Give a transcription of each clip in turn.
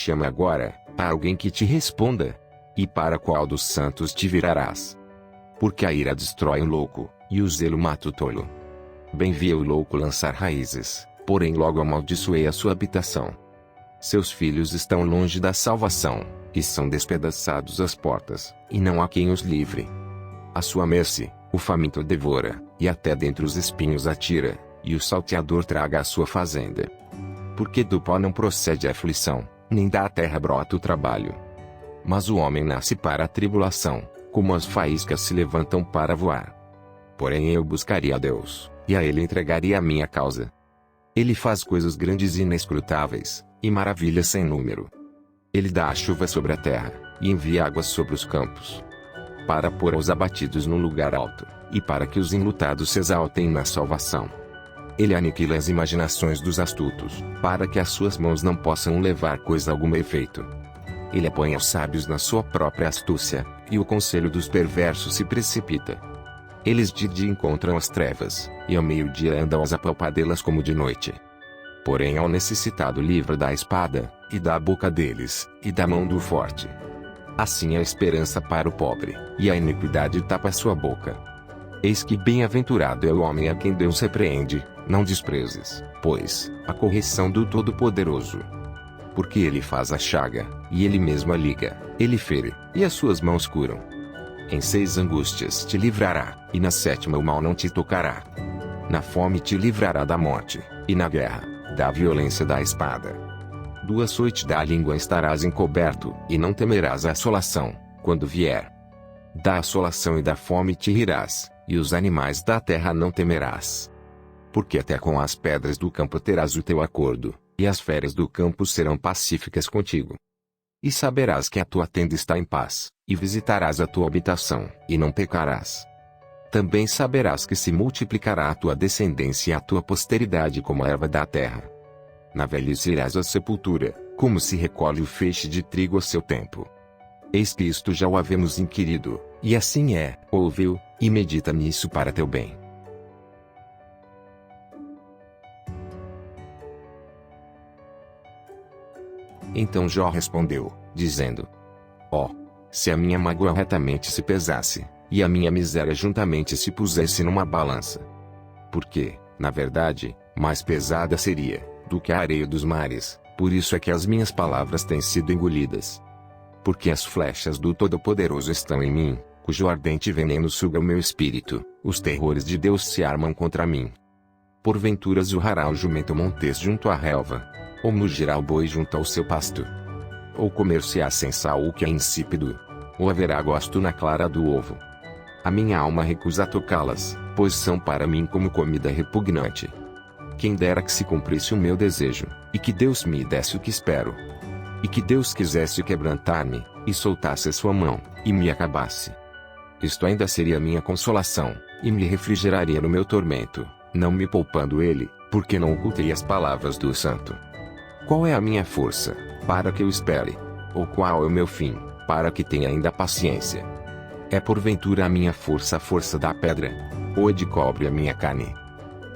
Chama agora a alguém que te responda. E para qual dos santos te virarás? Porque a ira destrói o louco, e o zelo mata o tolo. Bem via o louco lançar raízes, porém logo amaldiçoei a sua habitação. Seus filhos estão longe da salvação, e são despedaçados às portas, e não há quem os livre. À sua mercê, o faminto devora, e até dentre os espinhos atira, e o salteador traga a sua fazenda. Porque do pó não procede a aflição, nem da terra brota o trabalho. Mas o homem nasce para a tribulação, como as faíscas se levantam para voar. Porém eu buscaria a Deus, e a Ele entregaria a minha causa. Ele faz coisas grandes e inescrutáveis, e maravilhas sem número. Ele dá a chuva sobre a terra, e envia águas sobre os campos. Para pôr os abatidos no lugar alto, e para que os enlutados se exaltem na salvação. Ele aniquila as imaginações dos astutos, para que as suas mãos não possam levar coisa alguma a efeito. Ele apanha os sábios na sua própria astúcia, e o conselho dos perversos se precipita. Eles de dia encontram as trevas, e ao meio-dia andam às apalpadelas como de noite. Porém ao necessitado livra da espada, e da boca deles, e da mão do forte. Assim a esperança para o pobre, e a iniquidade tapa sua boca. Eis que bem-aventurado é o homem a quem Deus repreende, não desprezes, pois, a correção do Todo-Poderoso. Porque ele faz a chaga, e ele mesmo a liga, ele fere, e as suas mãos curam. Em 6 angústias te livrará, e na 7ª o mal não te tocará. Na fome te livrará da morte, e na guerra, da violência da espada. 2 açoites da língua estarás encoberto, e não temerás a assolação, quando vier. Da assolação e da fome te rirás, e os animais da terra não temerás. Porque até com as pedras do campo terás o teu acordo, e as feras do campo serão pacíficas contigo. E saberás que a tua tenda está em paz, e visitarás a tua habitação, e não pecarás. Também saberás que se multiplicará a tua descendência e a tua posteridade como a erva da terra. Na velhice irás à sepultura, como se recolhe o feixe de trigo a seu tempo. Eis que isto já o havemos inquirido, e assim é, ouve-o, e medita nisso para teu bem. Então Jó respondeu, dizendo: Ó, se a minha mágoa retamente se pesasse, e a minha miséria juntamente se pusesse numa balança. Porque, na verdade, mais pesada seria, do que a areia dos mares, por isso é que as minhas palavras têm sido engolidas. Porque as flechas do Todo-Poderoso estão em mim, cujo ardente veneno suga o meu espírito, os terrores de Deus se armam contra mim. Porventura zurrará o jumento montês junto à relva, ou mugirá o boi junto ao seu pasto. Ou comer-se-á sem sal o que é insípido, ou haverá gosto na clara do ovo. A minha alma recusa tocá-las, pois são para mim como comida repugnante. Quem dera que se cumprisse o meu desejo, e que Deus me desse o que espero. E que Deus quisesse quebrantar-me, e soltasse a sua mão, e me acabasse. Isto ainda seria minha consolação, e me refrigeraria no meu tormento, não me poupando ele, porque não ocultei as palavras do santo. Qual é a minha força, para que eu espere? Ou qual é o meu fim, para que tenha ainda paciência? É porventura a minha força a força da pedra? Ou é de cobre a minha carne?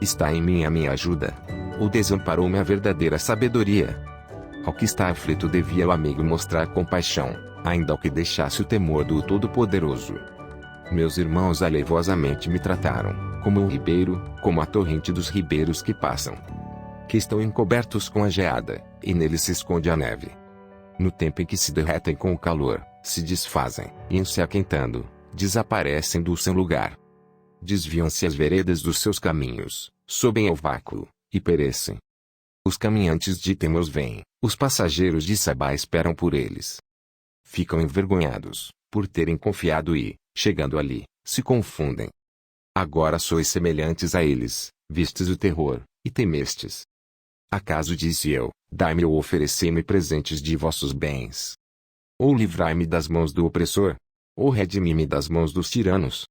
Está em mim a minha ajuda? Ou desamparou-me a verdadeira sabedoria? Ao que está aflito devia o amigo mostrar compaixão, ainda ao que deixasse o temor do Todo-Poderoso. Meus irmãos aleivosamente me trataram, como um ribeiro, como a torrente dos ribeiros que passam. Que estão encobertos com a geada, e neles se esconde a neve. No tempo em que se derretem com o calor, se desfazem, e em se aquentando, desaparecem do seu lugar. Desviam-se as veredas dos seus caminhos, sobem ao vácuo, e perecem. Os caminhantes de Temos vêm, os passageiros de Sabá esperam por eles. Ficam envergonhados, por terem confiado e, chegando ali, se confundem. Agora sois semelhantes a eles, vistes o terror, e temestes. Acaso disse eu, dai-me ou oferecei-me presentes de vossos bens? Ou livrai-me das mãos do opressor? Ou redimi-me das mãos dos tiranos?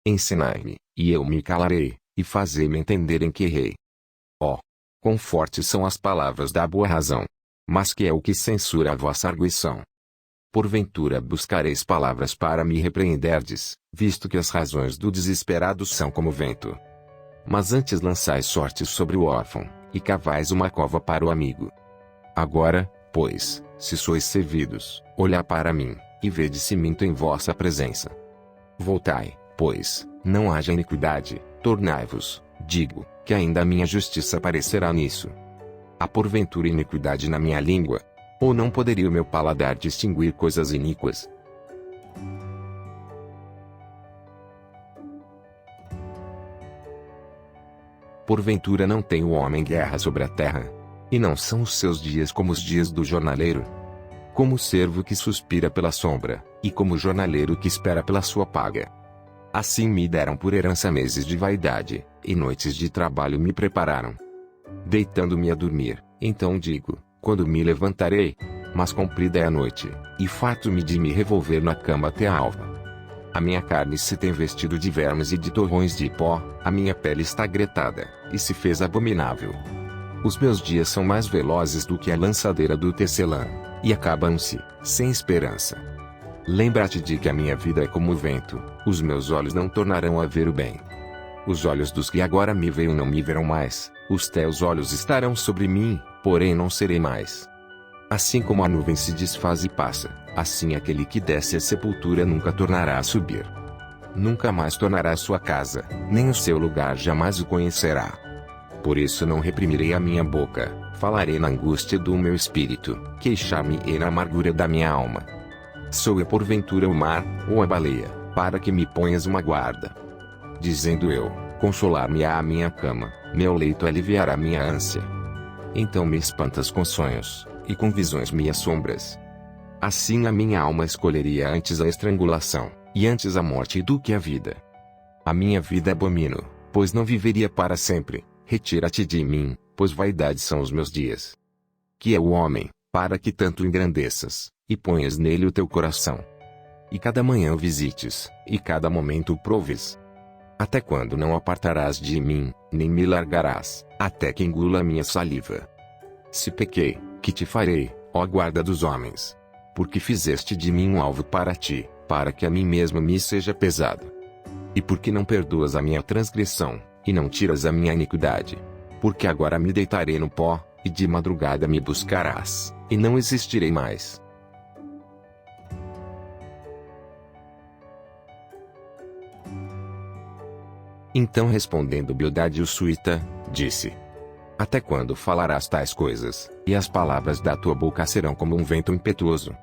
Ensinai-me, e eu me calarei, e fazei-me entender em que errei. Ó, quão fortes são as palavras da boa razão! Mas que é o que censura a vossa arguição? Porventura buscareis palavras para me repreenderdes, visto que as razões do desesperado são como vento. Mas antes lançais sortes sobre o órfão, e cavais uma cova para o amigo. Agora, pois, se sois servidos, olhai para mim, e vede se minto em vossa presença. Voltai, pois, não haja iniquidade, tornai-vos, digo, que ainda a minha justiça aparecerá nisso. Há porventura iniquidade na minha língua? Ou não poderia o meu paladar distinguir coisas iníquas? Porventura não tem o homem guerra sobre a terra? E não são os seus dias como os dias do jornaleiro? Como o servo que suspira pela sombra, e como o jornaleiro que espera pela sua paga. Assim me deram por herança meses de vaidade, e noites de trabalho me prepararam. Deitando-me a dormir, então digo, quando me levantarei? Mas comprida é a noite, e farto-me de me revolver na cama até a alva. A minha carne se tem vestido de vermes e de torrões de pó, a minha pele está gretada, e se fez abominável. Os meus dias são mais velozes do que a lançadeira do tecelã, e acabam-se, sem esperança. Lembra-te de que a minha vida é como o vento, os meus olhos não tornarão a ver o bem. Os olhos dos que agora me veem não me verão mais, os teus olhos estarão sobre mim, porém não serei mais. Assim como a nuvem se desfaz e passa, assim aquele que desce à sepultura nunca tornará a subir. Nunca mais tornará à sua casa, nem o seu lugar jamais o conhecerá. Por isso não reprimirei a minha boca, falarei na angústia do meu espírito, queixar-me-ei na amargura da minha alma. Sou eu porventura o mar, ou a baleia, para que me ponhas uma guarda? Dizendo eu, consolar-me-á a minha cama, meu leito aliviará minha ânsia. Então me espantas com sonhos, e com visões me assombras. Assim a minha alma escolheria antes a estrangulação, e antes a morte do que a vida. A minha vida abomino, pois não viveria para sempre, retira-te de mim, pois vaidade são os meus dias. Que é o homem, para que tanto engrandeças, e ponhas nele o teu coração. E cada manhã o visites, e cada momento o proves. Até quando não apartarás de mim, nem me largarás, até que engula a minha saliva? Se pequei, que te farei, ó guarda dos homens? Porque fizeste de mim um alvo para ti, para que a mim mesmo me seja pesado. E porque não perdoas a minha transgressão, e não tiras a minha iniquidade? Porque agora me deitarei no pó, e de madrugada me buscarás, e não existirei mais. Então respondendo Bildade o Suíta, disse: Até quando falarás tais coisas, e as palavras da tua boca serão como um vento impetuoso?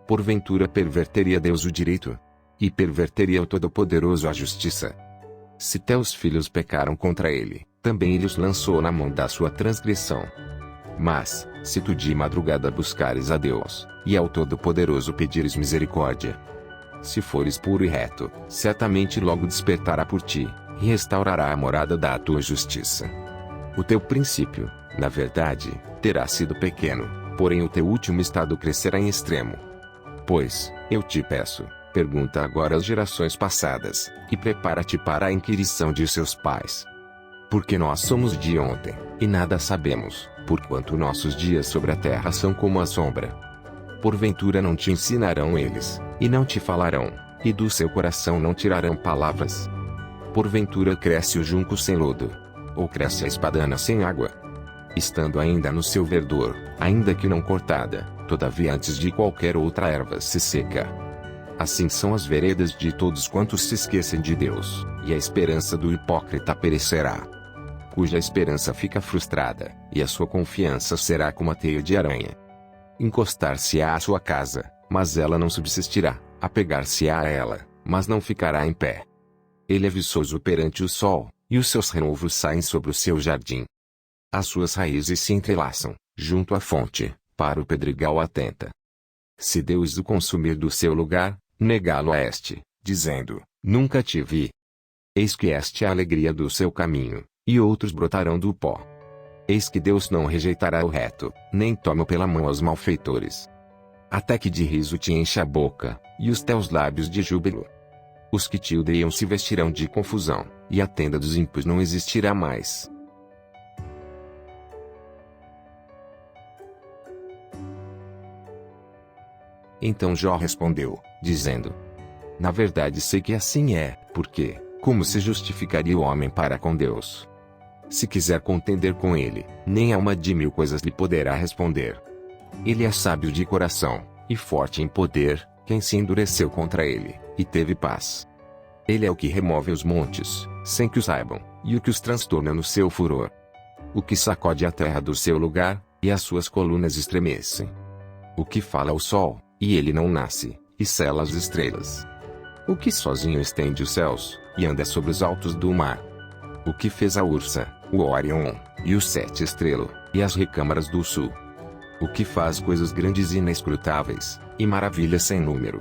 Porventura perverteria Deus o direito? E perverteria o Todo-Poderoso a justiça? Se teus filhos pecaram contra ele, também ele os lançou na mão da sua transgressão. Mas, se tu de madrugada buscares a Deus, e ao Todo-Poderoso pedires misericórdia, se fores puro e reto, certamente logo despertará por ti, e restaurará a morada da tua justiça. O teu princípio, na verdade, terá sido pequeno, porém o teu último estado crescerá em extremo. Pois, eu te peço, pergunta agora às gerações passadas, e prepara-te para a inquirição de seus pais. Porque nós somos de ontem, e nada sabemos, porquanto nossos dias sobre a terra são como a sombra. Porventura não te ensinarão eles, e não te falarão, e do seu coração não tirarão palavras? Porventura cresce o junco sem lodo, ou cresce a espadana sem água? Estando ainda no seu verdor, ainda que não cortada, todavia antes de qualquer outra erva se seca. Assim são as veredas de todos quantos se esquecem de Deus, e a esperança do hipócrita perecerá. Cuja esperança fica frustrada, e a sua confiança será como a teia de aranha. Encostar-se-á à sua casa, mas ela não subsistirá, apegar-se-á a ela, mas não ficará em pé. Ele é viçoso perante o sol, e os seus renovos saem sobre o seu jardim. As suas raízes se entrelaçam, junto à fonte, para o pedregal atenta. Se Deus o consumir do seu lugar, negá-lo a este, dizendo, nunca te vi. Eis que esta é a alegria do seu caminho, e outros brotarão do pó. Eis que Deus não rejeitará o reto, nem toma pela mão aos malfeitores. Até que de riso te encha a boca, e os teus lábios de júbilo. Os que te odeiam se vestirão de confusão, e a tenda dos ímpios não existirá mais. Então Jó respondeu, dizendo: Na verdade sei que assim é, porque, como se justificaria o homem para com Deus? Se quiser contender com ele, nem a uma de mil coisas lhe poderá responder. Ele é sábio de coração, e forte em poder, quem se endureceu contra ele, e teve paz. Ele é o que remove os montes, sem que o saibam, e o que os transtorna no seu furor. O que sacode a terra do seu lugar, e as suas colunas estremecem. O que fala ao sol, e ele não nasce, e sela as estrelas. O que sozinho estende os céus, e anda sobre os altos do mar. O que fez a Ursa, o Orion, e o Sete Estrelo, e as recâmaras do sul. O que faz coisas grandes e inescrutáveis, e maravilhas sem número.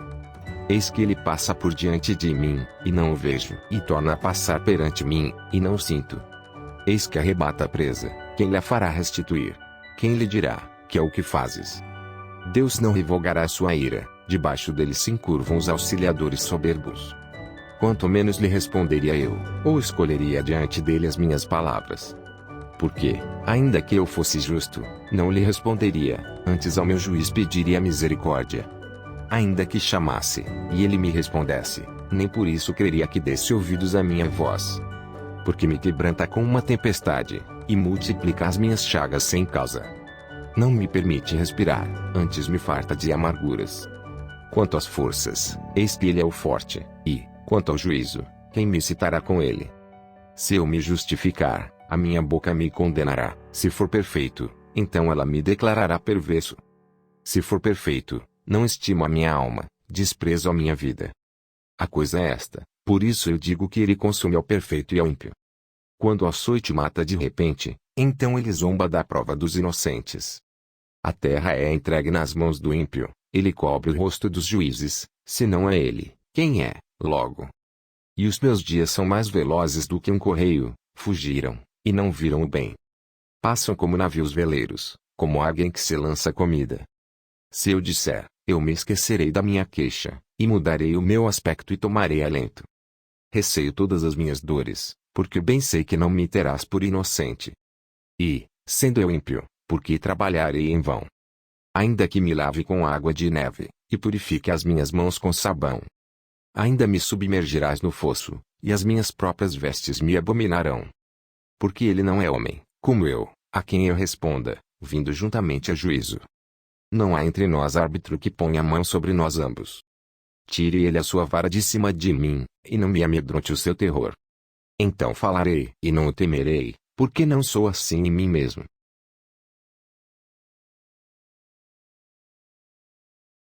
Eis que ele passa por diante de mim, e não o vejo, e torna a passar perante mim, e não o sinto. Eis que arrebata a presa, quem lhe fará restituir? Quem lhe dirá, que é o que fazes? Deus não revogará sua ira, debaixo dele se encurvam os auxiliadores soberbos. Quanto menos lhe responderia eu, ou escolheria diante dele as minhas palavras. Porque, ainda que eu fosse justo, não lhe responderia, antes ao meu juiz pediria misericórdia. Ainda que chamasse, e ele me respondesse, nem por isso creria que desse ouvidos à minha voz. Porque me quebranta com uma tempestade, e multiplica as minhas chagas sem causa. Não me permite respirar, antes me farta de amarguras. Quanto às forças, eis que ele é o forte, e, quanto ao juízo, quem me citará com ele? Se eu me justificar, a minha boca me condenará. Se for perfeito, então ela me declarará perverso. Se for perfeito, não estimo a minha alma, desprezo a minha vida. A coisa é esta, por isso eu digo que ele consome ao perfeito e ao ímpio. Quando o açoite mata de repente, então ele zomba da prova dos inocentes. A terra é entregue nas mãos do ímpio, ele cobre o rosto dos juízes, se não é ele, quem é, logo? E os meus dias são mais velozes do que um correio, fugiram, e não viram o bem. Passam como navios veleiros, como águia em que se lança comida. Se eu disser, eu me esquecerei da minha queixa, e mudarei o meu aspecto e tomarei alento. Receio todas as minhas dores, porque bem sei que não me terás por inocente. E, sendo eu ímpio, porque trabalharei em vão? Ainda que me lave com água de neve, e purifique as minhas mãos com sabão. Ainda me submergirás no fosso, e as minhas próprias vestes me abominarão. Porque ele não é homem, como eu, a quem eu responda, vindo juntamente a juízo. Não há entre nós árbitro que ponha a mão sobre nós ambos. Tire ele a sua vara de cima de mim, e não me amedronte o seu terror. Então falarei, e não o temerei, porque não sou assim em mim mesmo.